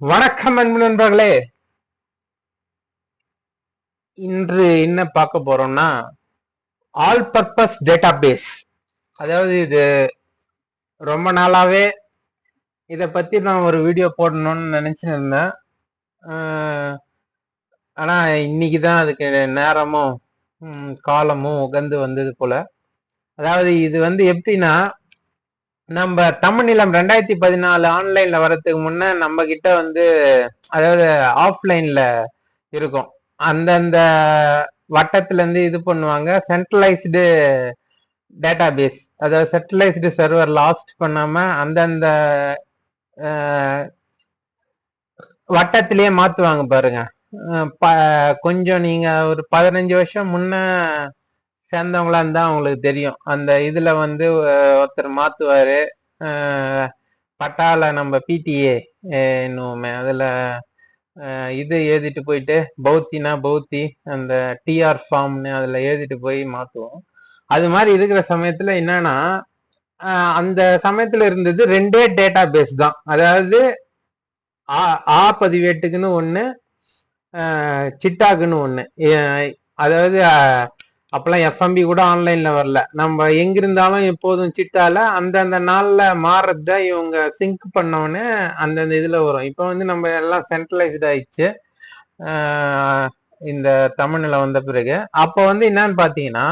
வணக்கம் அன்பு நண்பர்களே. இன்று என்ன பார்க்க போறோம்னா ஆல் பர்பஸ் டேட்டாபேஸ். அதாவது இது ரொம்ப நாளாவே இத பத்தி நான் ஒரு வீடியோ போடணும்னு நினைச்சுன்னு இருந்தேன். ஆனா இன்னைக்குதான் அதுக்கு நேரமும் காலமும் உகந்து வந்தது போல. அதாவது இது எப்படின்னா, நம்ம தமிழ்நிலம் 2014 ஆன்லைன்ல வர்றதுக்கு முன்ன நம்ம கிட்ட அதாவது ஆஃப்லைன்ல இருக்கும். அந்தந்த வட்டத்துல இருந்து இது பண்ணுவாங்க. சென்ட்ரலைஸ்டு டேட்டாபேஸ், அதாவது சென்ட்ரலைஸ்டு சர்வர் லாஸ்ட் பண்ணாம அந்தந்த வட்டத்திலேயே மாத்துவாங்க பாருங்க. கொஞ்சம் நீங்க ஒரு 15 வருஷம் முன்ன சேர்ந்தவங்களா இருந்தா அவங்களுக்கு தெரியும். அந்த இதுல ஒருத்தர் மாத்துவாரு. பட்டால நம்ம பிடிஏ என்னுவோமே, அதுல இது எழுதிட்டு போயிட்டு பௌத்தினா பௌத்தி, அந்த டிஆர் ஃபார்ம்னு அதுல எழுதிட்டு போய் மாத்துவோம். அது மாதிரி இருக்கிற சமயத்துல என்னன்னா, அந்த சமயத்துல இருந்தது ரெண்டே டேட்டா பேஸ் தான். அதாவது ஆ பதிவேட்டுக்குன்னு ஒண்ணு, சிட்டாக்குன்னு ஒண்ணு. அதாவது அப்பெல்லாம் எஃப்எம்பி கூட ஆன்லைன்ல வரல. நம்ம எங்க இருந்தாலும் எப்போதும் சிட்டால அந்தந்த நாள்ல மாறுறத இவங்க சிங்க் பண்ணோன்னு அந்தந்த இதுல வரும். இப்ப நம்ம எல்லாம் சென்ட்ரலைஸ்ட் ஆயிடுச்சு இந்த தமிழ்ல வந்த பிறகு. அப்ப என்னன்னு பாத்தீங்கன்னா,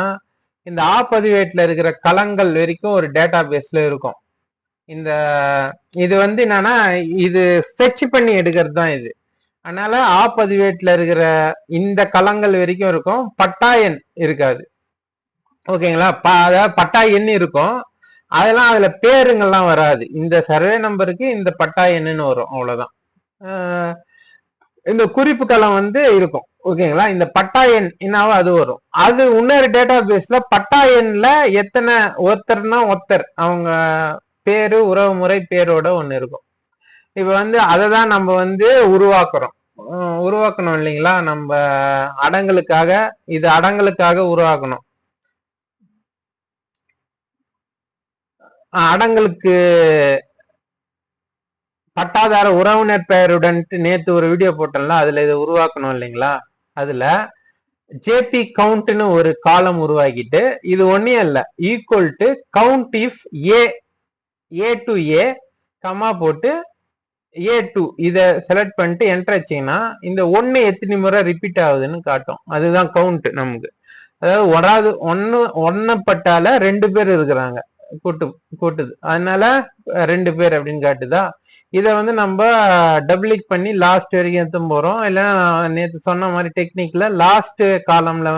இந்த ஆ பதிவேட்டுல இருக்கிற களங்கள் வரைக்கும் ஒரு டேட்டா பேஸ்ல இருக்கும். இந்த இது என்னன்னா, இது ஃபெட்ச் பண்ணி எடுக்கிறது தான் இது. அதனால ஆ பதிவேட்டுல இருக்கிற இந்த களங்கள் வரைக்கும் இருக்கும், பட்டா எண் இருக்காது. ஓகேங்களா? அதாவது பட்டா எண் இருக்கும், அதெல்லாம் அதுல பேருங்கள்லாம் வராது. இந்த சர்வே நம்பருக்கு இந்த பட்டா எண்ணுன்னு வரும், அவ்வளவுதான். இந்த குறிப்பு களம் இருக்கும். ஓகேங்களா? இந்த பட்டா எண் என்னவோ அது வரும். அது இன்னொரு டேட்டா பேஸ்ல பட்டா எண்ல எத்தனை ஒருத்தர்னா ஒருத்தர் அவங்க பேரு உறவு முறை பேரோட ஒண்ணு இருக்கும். இப்ப அதை தான் நம்ம உருவாக்குறோம். உருவாக்கணும் இல்லைங்களா? நம்ம அடங்கலுக்காக, இது அடங்கலுக்காக உருவாக்கணும். அடங்கலுக்கு பட்டாதார உறவினர் பெயருடன் நேத்து ஒரு வீடியோ போட்டோம்ல, அதுல இதை உருவாக்கணும் இல்லைங்களா? அதுல ஜேபி கவுண்ட்னு ஒரு காலம் உருவாக்கிட்டு, இது ஒன்னே இல்ல, equal to count if A to A comma போட்டு A2 இத செலக்ட் பண்ணிட்டு என்டர் வச்சீங்கன்னா இந்த ஒன்னு எத்தனை முறை ரிப்பீட் ஆகுதுன்னு காட்டும். அதுதான் கவுண்ட் நமக்கு. அதாவது ஒன்னு பட்டால 2 பேர் இருக்கிறாங்க, கூட்டுது, அதனால 2 பேர் அப்படின்னு காட்டுதா. இத நம்ம டபுள் கிளிக் பண்ணி லாஸ்ட் வரைக்கும் எடுத்து போறோம். இல்லைன்னா நேற்று சொன்ன மாதிரி டெக்னிக்ல லாஸ்ட் காலம்ல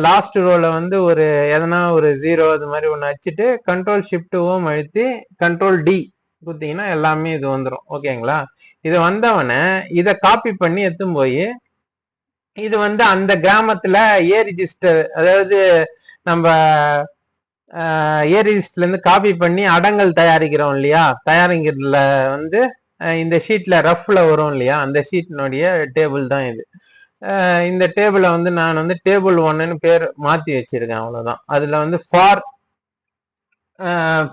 லாஸ்ட் ரோல ஒரு எதனா ஒரு 0 அது மாதிரி ஒண்ணு வச்சுட்டு கண்ட்ரோல் ஷிஃப்ட் ஓம் அழுத்தி கண்ட்ரோல் டி குத்தீங்கன்னா எல்லாமே இது வந்துடும். ஓகேங்களா? இது வந்தவன இத காப்பி பண்ணி எடுத்தும் போய் இது அந்த கிராமத்துல ஏ ரிஜிஸ்டர், அதாவது நம்ம ஏ ரிஜிஸ்டர்ல இருந்து காப்பி பண்ணி அடங்கல் தயாரிக்கிறோம் இல்லையா? தயாரிக்கிறதுல இந்த ஷீட்ல ரஃப்ல வரும் இல்லையா? அந்த ஷீட்னுடைய டேபிள் தான் இது. இந்த டேபிள நான் டேபிள் 1ன்னு பேர் மாத்தி வச்சிருக்கேன், அவ்வளவுதான். அதுல ஃபார்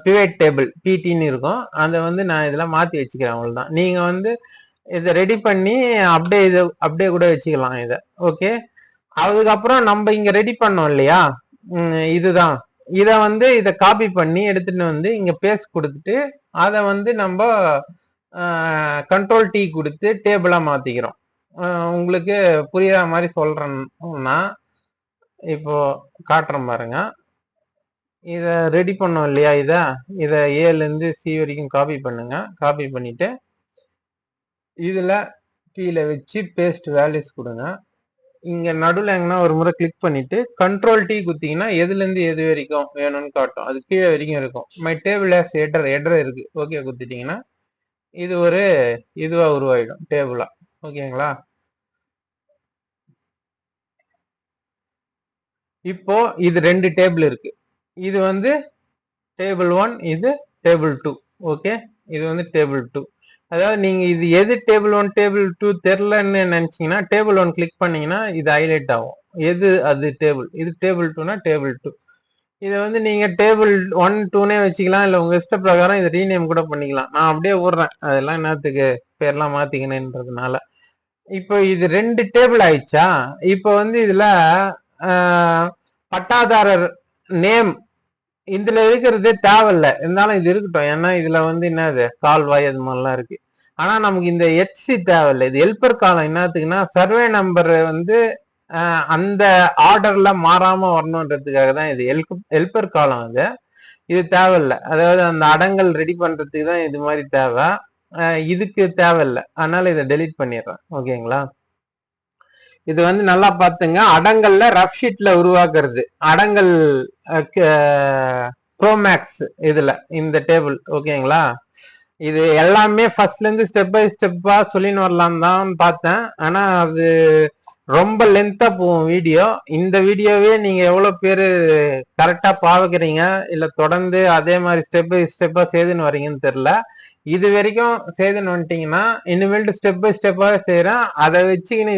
பிவேட் டேபிள் பிடின்னு இருக்கும். அதை நான் இதெல்லாம் மாத்தி வச்சுக்கிறேன், அவ்வளவுதான். நீங்க இதை ரெடி பண்ணி அப்படியே கூட வச்சுக்கலாம் இதை. ஓகே, அதுக்கப்புறம் நம்ம இங்க ரெடி பண்ணோம் இல்லையா? இதுதான். இத இதை காப்பி பண்ணி எடுத்துட்டு இங்க பேஸ்ட் கொடுத்துட்டு அதை நம்ம கண்ட்ரோல் டி கொடுத்து டேபிளா மாத்திக்கிறோம். உங்களுக்கு புரியுற மாதிரி சொல்றேன்னா இப்போ காட்டுறேன் பாருங்க. இத ரெடி பண்ணோம் இல்லையா? இத ஏல இருந்து சி வரைக்கும் காப்பி பண்ணுங்க. காப்பி பண்ணிட்டு இதுல கீழே வச்சு பேஸ்ட் வேல்யூஸ் கொடுங்க. இங்க நடுவில் எங்கன்னா ஒரு முறை கிளிக் பண்ணிட்டு கண்ட்ரோல் டி குத்தீங்கன்னா எதுல இருந்து எது வரைக்கும் வேணும்னு காட்டும். அது கீழே வரைக்கும் இருக்கும். மை டேபிள் ஆஸ் எடர் இருக்கு. ஓகே குத்திட்டீங்கன்னா இது ஒரு இதுவா உருவாயிடும், டேபிளா. ஓகேங்களா? இப்போ இது 2 டேபிள் இருக்கு. இது டேபிள் 1, இது டேபிள் 2. ஓகே, இது டேபிள் 2. அதாவது நீங்க இது எது டேபிள் 1 டேபிள் 2 தெரியலன்னு நினைச்சீங்கன்னா டேபிள் 1 கிளிக் பண்ணீங்கன்னா இது ஹைலைட் ஆகும். எது அது டேபிள், இது டேபிள் 2னா டேபிள் 2. இதை வந்து நீங்க டேபிள் 1 2 வச்சுக்கலாம், இல்ல உங்க இஷ்ட பிரகாரம் இதை ரீநேம் கூட பண்ணிக்கலாம். நான் அப்படியே விடுறேன், அதெல்லாம் என்னத்துக்கு பேர்லாம் மாத்திக்கணுன்றதுனால. இப்போ இது 2 டேபிள் ஆயிடுச்சா? இப்போ வந்து இதுல பட்டாதாரர் நேம் இதுல இருக்கிறதே தேவையில்ல, இருந்தாலும் இது இருக்கட்டும். ஏன்னா இதுல வந்து என்னது கால்வாய் அது மாதிரிலாம் இருக்கு. ஆனா நமக்கு இந்த ஹெச்சி தேவையில்லை. இது ஹெல்பர் காலம் என்னத்துக்குன்னா, சர்வே நம்பர் வந்து அந்த ஆர்டர்ல மாறாம வரணுன்றதுக்காக தான் இது ஹெல்பர் காலம். இது தேவையில்லை. அதாவது அந்த அடங்கல் ரெடி பண்றதுக்கு தான் இது மாதிரி தேவை. இதுக்கு தேவையில்லை, அதனால இதை டெலீட் பண்ணிடுறேன். ஓகேங்களா? இது வந்து நல்லா பார்த்துங்க, அடங்கல்ல ரஃப் ஷீட்ல உருவாக்குறது அடங்கல் ப்ரோமேக்ஸ் இதுல இந்த டேபிள். ஓகேங்களா? இது எல்லாமே ஃபர்ஸ்ட்ல இருந்து ஸ்டெப் பை ஸ்டெப்பா சொல்லின்னு வரலாம் தான் பார்த்தேன். ஆனா அது ரொம்ப லென்த்தா போகும் வீடியோ. இந்த வீடியோவே நீங்க எவ்வளவு பேரு கரெக்டா பாக்குறீங்க, இல்ல தொடர்ந்து அதே மாதிரி ஸ்டெப் பை ஸ்டெப்பா செய்துன்னு வரீங்கன்னு தெரியல. இது வரைக்கும் செய்துன்னு வந்துட்டீங்கன்னா இனிமேல்ட்டு ஸ்டெப் பை ஸ்டெப்பா செய்யறேன். அதை வச்சுக்கின்னு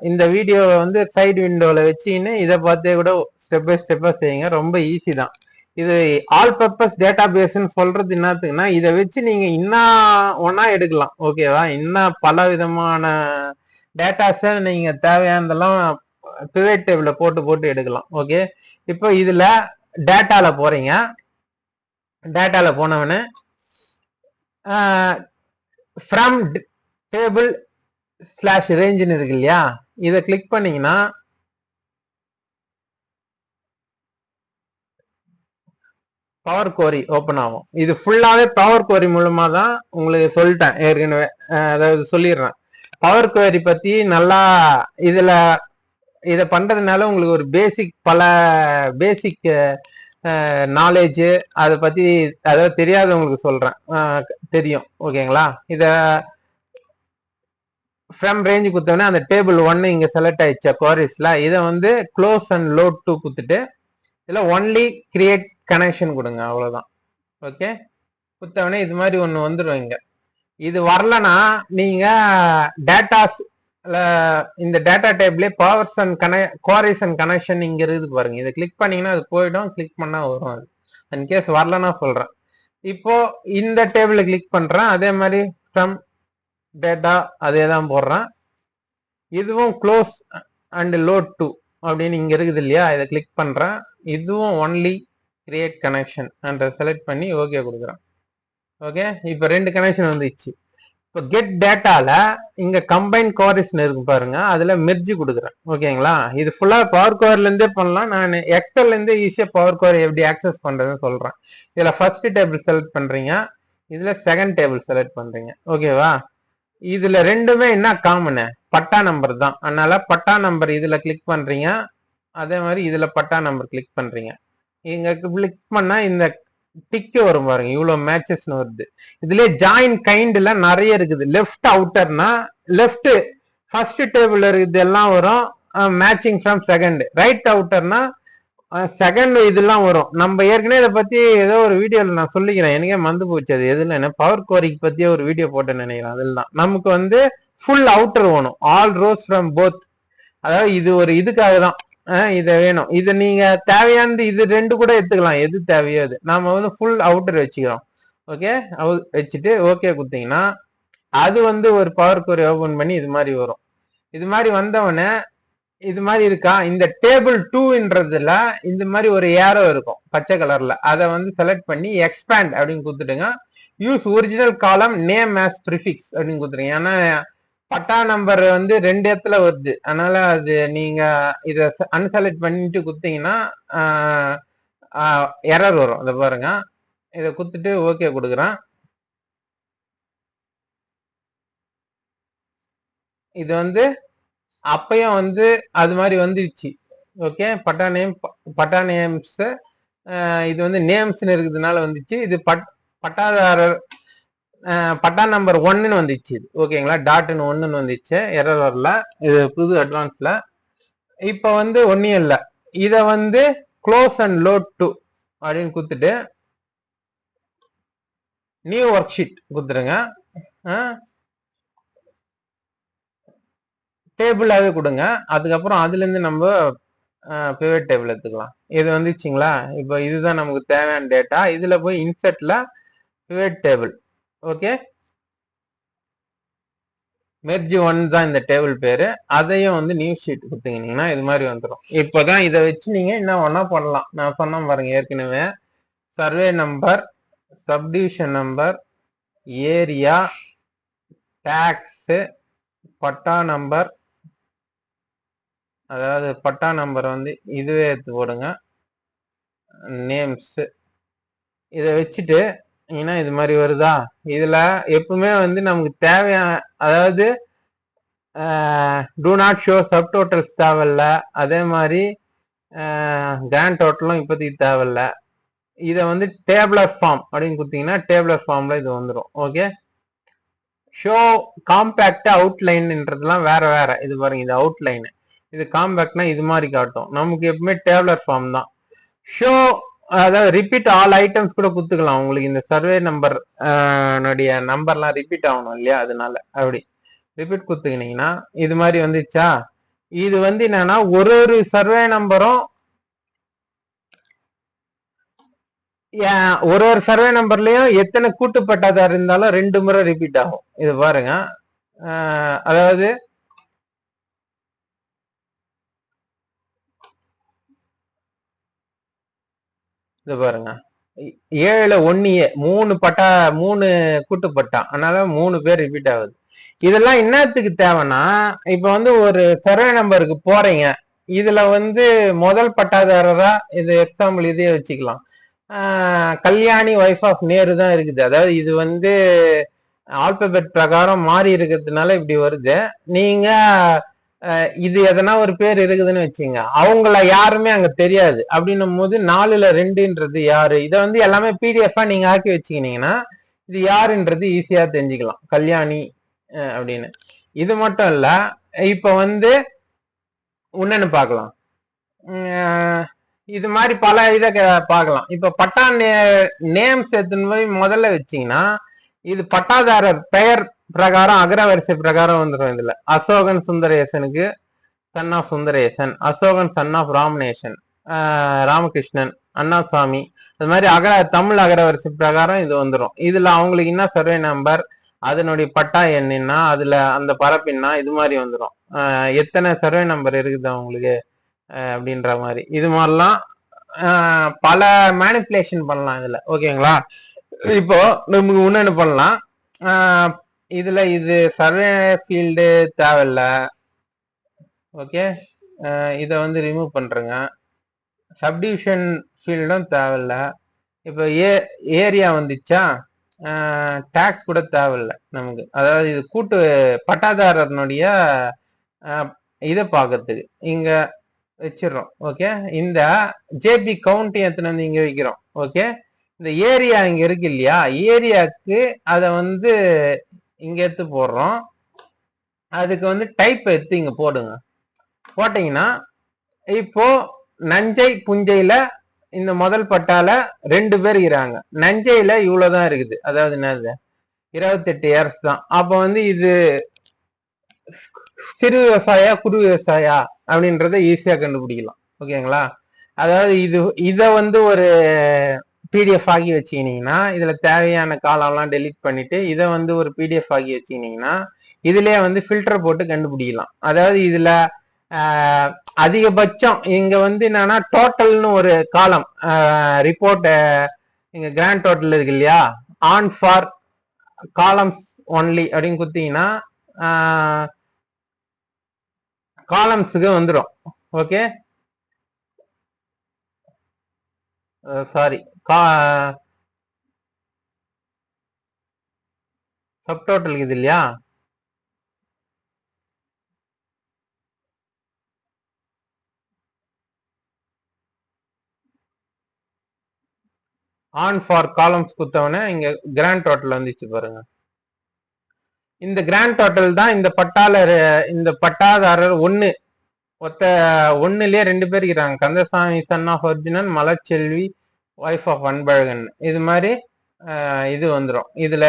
இந்த வீடியோவை வந்து சைடு விண்டோல வச்சுக்கின்னு இதை பார்த்தே கூட ஸ்டெப் பை ஸ்டெப்பா செய்யுங்க. ரொம்ப ஈஸி தான் இது. ஆல் பர்பஸ் டேட்டா பேஸ்ன்னு சொல்றது என்னத்துக்குன்னா, இதை வச்சு நீங்க இன்னும் ஒன்னா எடுக்கலாம். ஓகேவா? இன்னும் பல விதமான டேட்டாஸை நீங்க தேவையானதெல்லாம் பிவைட் டேபிள்ல போட்டு போட்டு எடுக்கலாம். ஓகே, இப்போ இதுல டேட்டால போறீங்க. டேட்டால போனவனே ஃப்ரம் டேபிள் ஸ்லாஷ் ரேஞ்சுன்னு இருக்கு இல்லையா, இதை கிளிக் பண்ணீங்கன்னா பவர் குவரி ஓபன் ஆகும். இது ஃபுல்லாவே பவர் குவரி மூலமா தான் உங்களுக்கு சொல்லிட்டேன் ஏற்கனவே. அதாவது சொல்லிடுறேன் பவர் குவரி பத்தி நல்லா. இதுல இதை பண்றதுனால உங்களுக்கு ஒரு பல பேசிக் நாலேஜ் அதை பத்தி, அதாவது தெரியாதவங்களுக்கு சொல்றேன், தெரியும். ஓகேங்களா? இத ஃப்ரம் ரேஞ்சு குத்தோடனே அந்த டேபிள் 1 இங்க செலக்ட் ஆயிடுச்சு குவாரிஸ்ல. இதை வந்து க்ளோஸ் அண்ட் லோட் டு குத்துட்டு இதுல ஒன்லி கிரியேட் கனெக்ஷன் கொடுங்க, அவ்வளவுதான். ஓகே, குத்தவனே இது மாதிரி ஒண்ணு வந்துடும். இங்க இது வரலன்னா நீங்க டேட்டாஸ் இந்த டேட்டா டேபிளே powers and queries and connection இங்க இருக்குது பாருங்க. இதை கிளிக் பண்ணீங்கன்னா அது போயிடும், கிளிக் பண்ணா வரும். அது இன்கேஸ் வரலன்னா சொல்றேன். இப்போ இந்த டேபிள கிளிக் பண்றேன், அதே மாதிரி ஃப்ரம் டேட்டா அதே தான் போடுறேன். இதுவும் க்ளோஸ் அண்ட் லோட் டு அப்படின்னு இங்க இருக்குது இல்லையா, இதை கிளிக் பண்றேன். இதுவும் only create connection and select பண்ணி ஓகே கொடுக்குறேன். ஓகே, இப்போ 2 கனெக்ஷன் வந்துச்சு. இப்போ கெட் டேட்டால இங்க கம்பைன் குவாரிஸ்னு இருக்கு பாருங்க, அதுல மெர்ஜ் கொடுக்குறேன். ஓகேங்களா? இது ஃபுல்லா பவர் குவரில இருந்தே பண்ணலாம். நான் எக்ஸல்ல இருந்து ஈஸியா பவர் குவரி எப்படி ஆக்சஸ் பண்றதுன்னு சொல்றேன். இதுல ஃபர்ஸ்ட் டேபிள் செலக்ட் பண்றீங்க, இதுல செகண்ட் டேபிள் செலக்ட் பண்றீங்க. ஓகேவா? இதுல ரெண்டுமே என்ன காமனு? பட்டா நம்பர் தான். அதனால பட்டா நம்பர் இதுல கிளிக் பண்றீங்க, அதே மாதிரி இதுல பட்டா நம்பர் கிளிக் பண்றீங்க. இங்க கிளிக் பண்ணா இந்த டிக்கு வரும் பாருங்க, இவ்வளவு மேட்சஸ்னு வருது. இதுல ஜாயின் கைண்ட்ல நிறைய இருக்குது. லெஃப்ட் அவுட்டர்னா லெஃப்ட் ஃபர்ஸ்ட் டேபிள் இருக்குது எல்லாம் வரும், மேட்சிங் ஃப்ரம் செகண்ட். ரைட் அவுட்டர்னா செகண்ட் இதெல்லாம் வரும். நம்ம ஏற்கனவே இதை பத்தி ஏதோ ஒரு வீடியோல நான் சொல்லிக்கிறேன், எனக்கே மறந்து போச்சு அது எதுல. என்ன பவர் குவரிக்கு பத்தியே ஒரு வீடியோ போட்டேன்னு நினைக்கிறேன். அதில் தான் நமக்கு வந்து ஃபுல் அவுட்டர் வேணும், ஆல் ரோஸ் ஃப்ரம் போத். அதாவது இது ஒரு இதுக்காக தான் இதை வேணும். இது நீங்க தேவையானது இது 2 கூட எடுத்துக்கலாம், எது தேவையோ அது. நாம வந்து ஃபுல் அவுட்டர் வச்சுக்கிறோம். ஓகே, வச்சுட்டு ஓகே கொடுத்தீங்கன்னா அது வந்து ஒரு பவர் குவரி ஓபன் பண்ணி இது மாதிரி வரும். இது மாதிரி வந்தவொடனே இது மாதிரி இருக்கா, இந்த டேபிள் 2ன்றதுல இந்த மாதிரி ஒரு ஏரோ இருக்கும் பச்சை கலர்ல, அதை வந்து செலக்ட் பண்ணி எக்ஸ்பேண்ட் அப்படின்னு கொடுத்துடுங்க. யூஸ் ஒரிஜினல் காலம் நேம் ஆஸ் ப்ரிஃபிக்ஸ் அப்படின்னு கொடுத்துருங்க. ஏன்னா பட்டா நம்பர் வந்து 2 இடத்துல வருது, அதனால அது நீங்க இதை அன்செலக்ட் பண்ணிட்டு குத்தீங்கன்னா எரர் வரும். இதை பாருங்க, இதை குத்துட்டு ஓகே கொடுக்குறேன். இது வந்து அப்பயும் வந்து அது மாதிரி வந்துருச்சு. ஓகே, பட்டா நேம்ஸ் இது வந்து நேம்ஸ்னு இருக்கிறதுனால வந்துச்சு. இது பட்டாதாரர் பட்டா நம்பர் 1ன்னு வந்துச்சு. இது ஓகேங்களா, டாட்னு 1ன்னு வந்துச்சு, எரர் வரல. இது புது அட்வான்ஸ்ல. இப்ப வந்து ஒன்னும் இல்லை, இத வந்து க்ளோஸ் அண்ட் லோட் டு அப்படின்னு கொடுத்துட்டு நியூ ஒர்க் ஷீட் கொடுத்துருங்க. டேபிளாவே கொடுங்க. அதுக்கப்புறம் அதுல இருந்து நம்ம பிவட் டேபிள் எடுத்துக்கலாம். இது வந்துச்சுங்களா? இப்போ இதுதான் நமக்கு தேவையான டேட்டா. இதுல போய் இன்சர்ட்ல pivot table. Okay, merge one தான் இந்த டேபிள் பேரு. அதையும் வந்து நியூ ஷீட் கொடுத்தீங்கன்னா இது மாதிரி வந்துடும். இப்போதான் இதை வச்சு நீங்க என்ன ஒன்னா பண்ணலாம். நான் சொன்ன பாருங்க ஏற்கனவே, survey number, subdivision number, area, tax, patta number, அதாவது பட்டா நம்பர் வந்து இதுவே எடுத்து போடுங்க, நேம்ஸ், இதை வச்சுட்டு ஏன்னா இது மாதிரி வருதா. இதுல எப்பவுமே வந்து நமக்கு தேவையான, அதாவது do not show sub totals தேவையில்ல, அதே மாதிரி கிராண்ட் டோட்டலும் இப்போதைக்கு தேவையில்ல. இதை வந்து டேபிளர் ஃபார்ம் அப்படின்னு கொடுத்தீங்கன்னா டேபிளர் ஃபார்ம்ல இது வந்துடும். ஓகே, ஷோ காம்பேக்ட் அவுட்லைன்ன்றதுலாம் வேற வேற. இது பாருங்க, இது அவுட்லைன், இது காம்பேக்ட்னா இது மாதிரி காட்டும். நமக்கு எப்பவுமே டேபிளர் ஃபார்ம் தான். ஷோ, அதாவது ரிப்பீட் ஆல் ஐட்டம்ஸ் கூட குத்துக்கலாம். உங்களுக்கு இந்த சர்வே நம்பர் நம்பர்லாம் ரிப்பீட் ஆகணும் இல்லையா, அதனால அப்படி ரிப்பீட் குத்துக்கினீங்கன்னா இது மாதிரி வந்துச்சா. இது வந்து என்னன்னா ஒரு ஒரு சர்வே நம்பரும் ஒரு ஒரு சர்வே நம்பர்லயும் எத்தனை கூட்டுப்பட்டதா இருந்தாலும் 2 முறை ரிப்பீட் ஆகும். இது பாருங்க, அதாவது இது பாருங்க, 7 1 3 கூட்டுப்பட்டா, அதனால 3 பேர் ரிப்பீட் ஆகுது. இதெல்லாம் என்னத்துக்கு தேவைன்னா, இப்ப வந்து ஒரு சர்வே நம்பருக்கு போறீங்க, இதுல வந்து முதல் பட்டாதாரரா, இது எக்ஸாம்பிள் இதே வச்சுக்கலாம், கல்யாணி ஒய்ஃப் ஆஃப் நேரு தான் இருக்குது. அதாவது இது வந்து ஆல்பபெட் பிரகாரம் மாறி இருக்கிறதுனால இப்படி வருது. நீங்க இது எதனா ஒரு பேர் இருக்குதுன்னு வச்சுங்க, அவங்கள யாருமே அங்க தெரியாது. அப்படின்னும் போது 4ல் 2ன்றது யாரு, இதை வந்து எல்லாமே பிடிஎஃபா நீங்க ஆக்கி வச்சுக்கினீங்கன்னா இது யாருன்றது ஈஸியா தெரிஞ்சுக்கலாம், கல்யாணி அப்படின்னு. இது மட்டும் இல்ல, இப்ப வந்து உன்னன்னு பார்க்கலாம், இது மாதிரி பல இதை பார்க்கலாம். இப்ப பட்டா நேம்ஸ் எடுத்துன்னு போய் முதல்ல வச்சீங்கன்னா இது பட்டாதாரர் பெயர் பிரகாரம் அகரவரிசை பிரகாரம் வந்துடும். இதுல அசோகன் சுந்தரேசனுக்கு son of Sundaresan, Ashokan son of Ramanesan, Ramakrishnan, Annasamy, அது மாதிரி தமிழ் அகரவரிசை பிரகாரம் இது வந்துடும். இதுல அவங்களுக்கு என்ன சர்வே நம்பர், அதனுடைய பட்டா என்னன்னா, அதுல அந்த பரப்பின்னா இது மாதிரி வந்துடும். எத்தனை சர்வே நம்பர் இருக்குது அவங்களுக்கு அப்படின்ற மாதிரி. இது மாதிரிலாம் பல மேனிப்புலேஷன் பண்ணலாம் இதுல. ஓகேங்களா, இப்போ நமக்கு ஒண்ணு பண்ணலாம். இதுல இது சர்வே ஃபீல்டு தேவையில்ல. ஓகே, இதை வந்து ரிமூவ் பண்றேங்க. சப்டிவிஷன் ஃபீல்டும் தேவையில்ல. இப்போ ஏரியா வந்துச்சா, டாக்ஸ் கூட தேவையில்லை நமக்கு. அதாவது இது கூட்டு பட்டாதாரனுடைய இதை பார்க்கறதுக்கு இங்க வச்சிடறோம். ஓகே, இந்த ஜேபி கவுண்ட் எத்தனை வந்து இங்க வைக்கிறோம். ஓகே, இந்த ஏரியா இங்க இருக்கு இல்லையா, ஏரியாவுக்கு அதை வந்து இங்க எடுத்து போடுறோம். அதுக்கு வந்து டைப் எடுத்து இங்க போடுங்க. போட்டீங்கன்னா இப்போ நஞ்சை புஞ்சையில இந்த முதல் பட்டால 2 பேர் இருக்கிறாங்க. நஞ்சையில இவ்வளவுதான் இருக்குது, அதாவது என்னது 28 இயர்ஸ் தான். அப்ப வந்து இது சிறு விவசாயா குறு விவசாயா அப்படின்றத ஈஸியா கண்டுபிடிக்கலாம். ஓகேங்களா, அதாவது இதை வந்து ஒரு பிடிஎஃப் ஆகி வச்சுக்கினீங்கன்னா இதுல தேவையான காலம்லாம் டெலீட் பண்ணிட்டு இதை வந்து ஒரு பிடிஎஃப் ஆகி வச்சுக்கினீங்கன்னா இதுலயே வந்து ஃபில்டர் போட்டு கண்டுபிடிக்கலாம். அதாவது இதுல அதிகபட்சம் இங்க வந்து என்னன்னா டோட்டல்னு ஒரு காலம் ரிப்போர்ட், இங்க கிராண்ட் டோட்டல் இருக்கு இல்லையா, ஆன் ஃபார் காலம்ஸ் ஒன்லி அப்படின்னு குத்தீங்கன்னா காலம்ஸுக்கு வந்துடும். ஓகே, சாரி, சப் டோட்டல் இது இல்லையா, ஆன் ஃபார் காலம்ஸ் குத்தவனே இங்க கிராண்ட் டோட்டல் வந்துச்சு பாருங்க. இந்த கிராண்ட் டோட்டல் தான் இந்த பட்டாதாரர் ஒண்ணுலயே 2 பேர் இருக்கிறாங்க, Kandasamy son of Arjunan, Malarselvi wife of Anbazhagan. இது மாதிரி இது வந்துடும். இதுல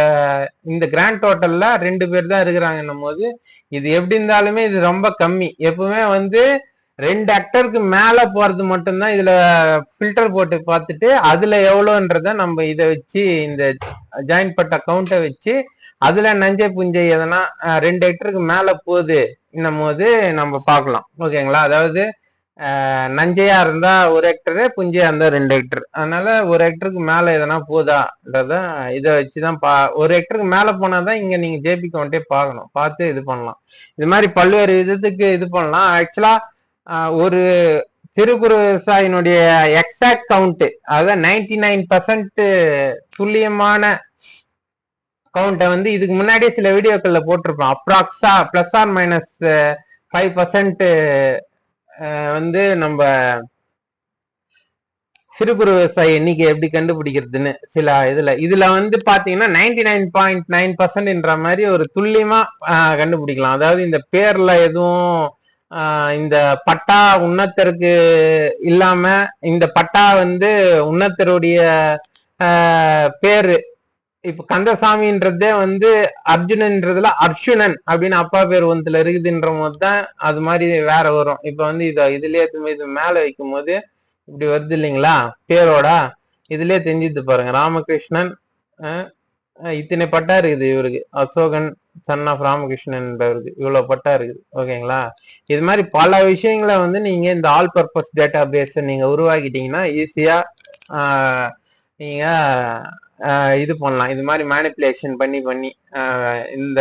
இந்த கிராண்ட் டோட்டல்ல 2 பேர் தான் இருக்கிறாங்கன்னும் போது இது எப்படி இருந்தாலுமே இது ரொம்ப கம்மி. எப்பவுமே வந்து 2 ஹெக்டருக்கு மேல போறது மட்டும்தான் இதுல ஃபில்டர் போட்டு பார்த்துட்டு அதுல எவ்வளோன்றத நம்ம இதை வச்சு இந்த ஜாயின் பட்ட கவுண்டை வச்சு அதுல நஞ்சை புஞ்சை எதனா 2 ஹெக்டருக்கு மேல போகுது இன்னும் போது நம்ம பார்க்கலாம். ஓகேங்களா? அதாவது நஞ்சையா இருந்தா 1 ஹெக்டரு, புஞ்சையா இருந்தா 2 ஹெக்டர். அதனால 1 ஹெக்டருக்கு மேல எதனா போதான்றத இதை வச்சுதான் 1 ஹெக்டருக்கு மேல போனாதான் இங்க நீங்க ஜேபி கவுண்டே பார்க்கணும், பார்த்து இது பண்ணலாம். இது மாதிரி பல்வேறு விதத்துக்கு இது பண்ணலாம். ஆக்சுவலா ஒரு சிறு குறு விவசாயினுடைய எக்ஸாக்ட் கவுண்ட், அதாவது 99% துல்லியமான கவுண்டை வந்து இதுக்கு முன்னாடியே சில வீடியோக்கள்ல போட்டிருப்போம். அப்ராக்ஸா +−5% வந்து நம்ம சிறு குறு விவசாய எண்ணிக்கை எப்படி கண்டுபிடிக்கிறதுன்னு சில இதுல வந்து பாத்தீங்கன்னா 99.9%ன்ற மாதிரி ஒரு துல்லியமா கண்டுபிடிக்கலாம். அதாவது இந்த பேர்ல எதுவும் இந்த பட்டா உன்னத்தருக்கு இல்லாம, இந்த பட்டா வந்து உன்னத்தருடைய பேரு இப்ப கந்தசாமின்றதே வந்து அர்ஜுனன்றதுல அர்ஜுனன் அப்படின்னு அப்பா பேர் ஒன்றுல இருக்குதுன்ற போது தான் அது மாதிரி வேற வரும். இப்ப வந்து இதுலயே இது மேல வைக்கும் போது இப்படி வருது இல்லைங்களா பேரோட, இதுலயே தெரிஞ்சுட்டு பாருங்க. ராமகிருஷ்ணன் இத்தனை பட்டா இருக்குது இவருக்கு, அசோகன் சன் ஆஃப் ராமகிருஷ்ணன் என்பவருக்கு இவ்வளவு பட்டா இருக்குது. ஓகேங்களா? இது மாதிரி பல விஷயங்களை வந்து நீங்க இந்த ஆல் பர்பஸ் டேட்டா பேஸ் நீங்க உருவாக்கிட்டீங்கன்னா ஈஸியா நீங்க இது பண்ணலாம். இது மாதிரி மேனிப்புலேஷன் பண்ணி இந்த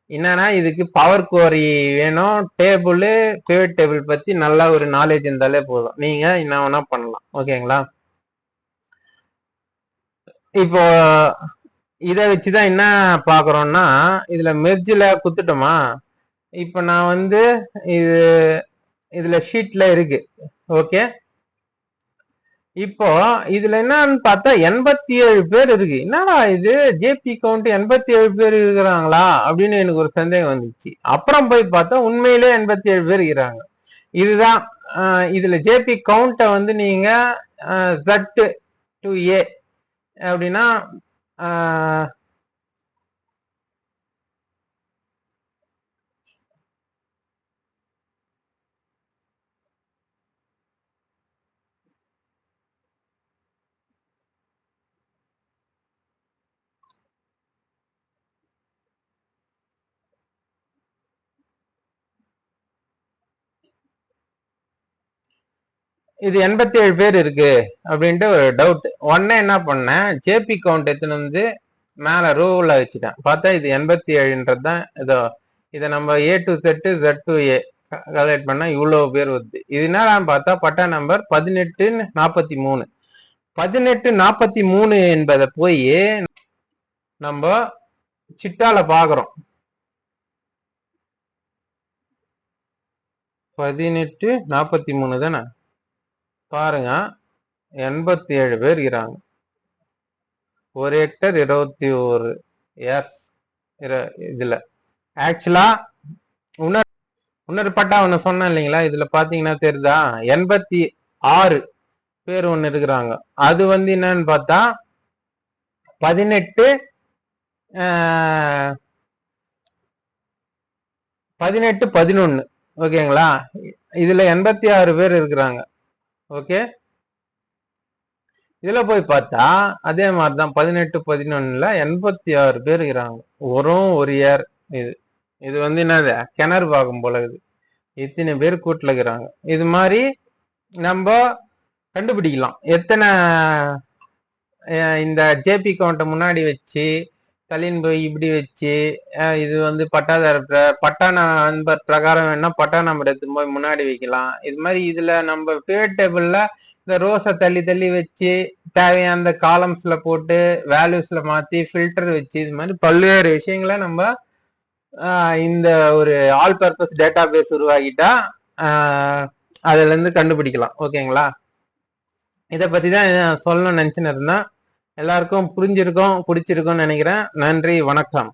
என்னன்னா இதுக்கு பவர் குவரி வேணும், டேபிள் பிவட் டேபிள் பத்தி நல்லா ஒரு நாலேஜ் இருந்தாலே போதும், நீங்க என்ன வேணா பண்ணலாம். ஓகேங்களா? இப்போ இதை வச்சுதான் என்ன பாக்குறோம்னா, இதுல மெர்ஜில குத்துட்டோமா, இப்ப நான் வந்து இதுல ஷீட்ல இருக்கு. ஓகே, இப்போ இதுல என்னன்னு பார்த்தா 87 பேர் இருக்கு. என்னடா இது ஜேபி கவுண்ட் 87 பேர் இருக்கிறாங்களா அப்படின்னு எனக்கு ஒரு சந்தேகம் வந்துச்சு. அப்புறம் போய் பார்த்தா உண்மையிலே 87 பேர் இருக்கிறாங்க. இதுதான் இதுல ஜேபி கவுண்ட வந்து நீங்க Z2A அப்படின்னா இது 87 பேர் இருக்கு அப்படின்ட்டு ஒரு டவுட். உடனே என்ன பண்ணேன், ஜேபி கவுண்ட் எடுத்துன்னு வந்து மேல ரூல வச்சுட்டேன். பார்த்தா இது 87ன்றது தான். இதை நம்ம A to Z Z2A calculate பண்ணா இவ்வளவு பேர் வருது. இது என்னடான்னு பார்த்தா பட்டா நம்பர் 1843. 1843 என்பதை போய் நம்ம சிட்டால பாக்குறோம். 1843 தானே பாருங்க, 87 பேர் இருக்கிறாங்க. 1 ஹெக்டர் 21 எஸ். இதுல ஆக்சுவலா இன்னொரு பட்டா ஒண்ணு சொன்னேன் இல்லைங்களா, இதுல பாத்தீங்கன்னா தெரியுதா 86 பேர் ஒண்ணு இருக்கிறாங்க. அது வந்து என்னன்னு பார்த்தா 1811. ஓகேங்களா? இதுல 86 பேர் இருக்கிறாங்க. ஓகே, இதுல போய் பார்த்தா அதே மாதிரிதான் 1811ல 86 பேர் இருக்கிறாங்க. ஒரு இயர். இது வந்து என்னது கிணறு பாகம் போல இது, இத்தனை பேர் கூட்டுல இருக்கிறாங்க. இது மாதிரி நம்ம கண்டுபிடிக்கலாம் எத்தனை இந்த ஜேபி கவுண்ட முன்னாடி வச்சு தலின் போய் இப்படி வச்சு இது வந்து பட்டா நம்பர் பிரகாரம் வேணா பட்டா நம்பர் எடுத்து போய் முன்னாடி வைக்கலாம். இது மாதிரி இதுல நம்ம பிவட் டேபிள்ல இந்த ரோஸை தள்ளி வச்சு தேவையான அந்த காலம்ஸ்ல போட்டு வேல்யூஸ்ல மாத்தி ஃபில்டர் வச்சு இது மாதிரி பல்வேறு விஷயங்களை நம்ம இந்த ஒரு ஆல் பர்பஸ் டேட்டா பேஸ் உருவாக்கிட்டா அதுல இருந்து கண்டுபிடிக்கலாம். ஓகேங்களா? இதை பத்தி தான் சொல்லணும்னு நினைச்சுன்னு இருந்தேன். எல்லாருக்கும் புரிஞ்சிருக்கும், பிடிச்சிருக்கும்னு நினைக்கிறேன். நன்றி, வணக்கம்.